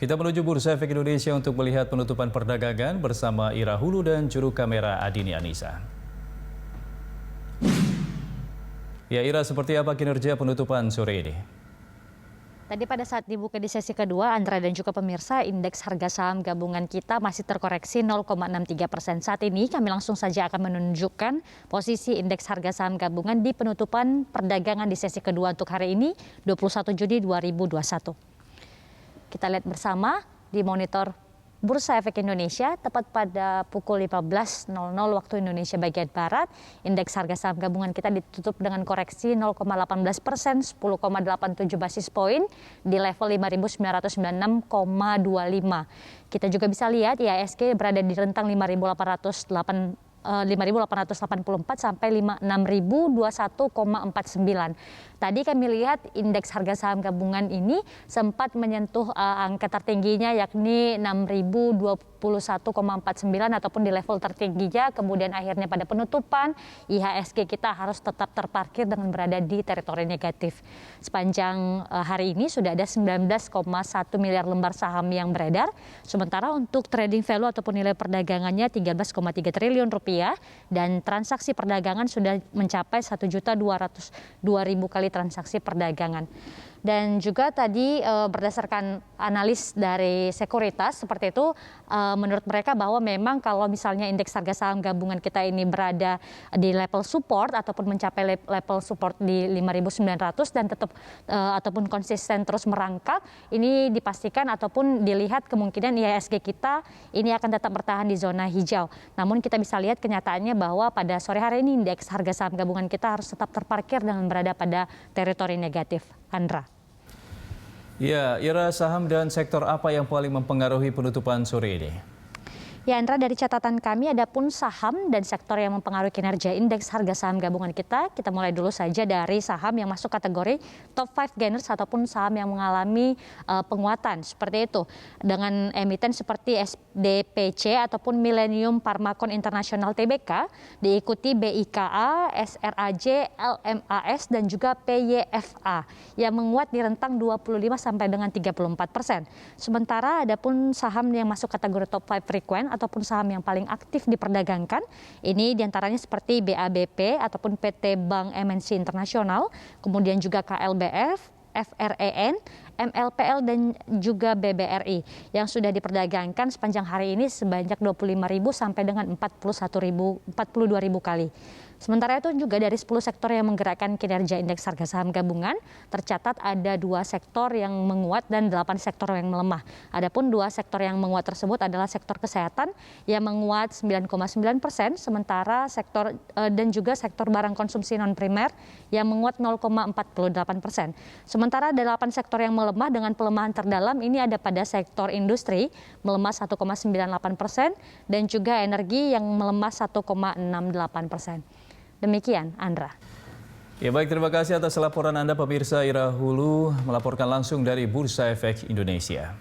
Kita menuju Bursa Efek Indonesia untuk melihat penutupan perdagangan bersama Ira Hulu dan juru kamera Adini Anissa. Ya Ira, seperti apa kinerja penutupan sore ini? Tadi pada saat dibuka di sesi kedua, Andra dan juga pemirsa, indeks harga saham gabungan kita masih terkoreksi 0,63%. Saat ini kami langsung saja akan menunjukkan posisi indeks harga saham gabungan di penutupan perdagangan di sesi kedua untuk hari ini, 21 Juni 2021. Kita lihat bersama di monitor Bursa Efek Indonesia, tepat pada pukul 15.00 waktu Indonesia bagian Barat, indeks harga saham gabungan kita ditutup dengan koreksi 0,18%, 10,87 basis poin di level 5.996,25. Kita juga bisa lihat IHSG berada di rentang 5.884 sampai 6.021,49. Tadi kami lihat indeks harga saham gabungan ini sempat menyentuh angka tertingginya yakni 6.021,49 ataupun di level tertingginya. Kemudian akhirnya pada penutupan IHSG kita harus tetap terparkir dengan berada di teritori negatif. Sepanjang hari ini sudah ada 19,1 miliar lembar saham yang beredar. Sementara untuk trading value ataupun nilai perdagangannya 13,3 triliun rupiah dan transaksi perdagangan sudah mencapai 1.202.000 kali transaksi perdagangan. Dan juga tadi berdasarkan analis dari sekuritas seperti itu, menurut mereka bahwa memang kalau misalnya indeks harga saham gabungan kita ini berada di level support ataupun mencapai level support di 5.900 dan tetap ataupun konsisten terus merangkak, ini dipastikan ataupun dilihat kemungkinan IHSG kita ini akan tetap bertahan di zona hijau. Namun kita bisa lihat kenyataannya bahwa pada sore hari ini indeks harga saham gabungan kita harus tetap terparkir dengan berada pada teritori negatif. Andra. Ya, Ira, saham dan sektor apa yang paling mempengaruhi penutupan sore ini? Ya Andra, dari catatan kami ada pun saham dan sektor yang mempengaruhi kinerja indeks harga saham gabungan kita. Kita mulai dulu saja dari saham yang masuk kategori top 5 gainers ataupun saham yang mengalami penguatan seperti itu. Dengan emiten seperti SDPC ataupun Millennium Pharmacon International Tbk, diikuti BIKA, SRAJ, LMAS dan juga PYFA yang menguat di rentang 25 sampai dengan 34%. Sementara ada pun saham yang masuk kategori top 5 frequent ataupun saham yang paling aktif diperdagangkan. Ini diantaranya seperti BABP ataupun PT Bank MNC Internasional, kemudian juga KLBF, FREN, MLPL dan juga BBRI yang sudah diperdagangkan sepanjang hari ini sebanyak 25.000 sampai dengan 42.000 kali. Sementara itu juga dari 10 sektor yang menggerakkan kinerja indeks harga saham gabungan, tercatat ada 2 sektor yang menguat dan 8 sektor yang melemah. Adapun 2 sektor yang menguat tersebut adalah sektor kesehatan yang menguat 9,9%, sementara sektor dan juga sektor barang konsumsi non primer yang menguat 0,48%. Sementara 8 sektor yang melemah dengan pelemahan terdalam ini ada pada sektor industri melemah 1,98% dan juga energi yang melemah 1,68%. Demikian, Andra. Ya baik, terima kasih atas laporan Anda pemirsa. Ira Hulu melaporkan langsung dari Bursa Efek Indonesia.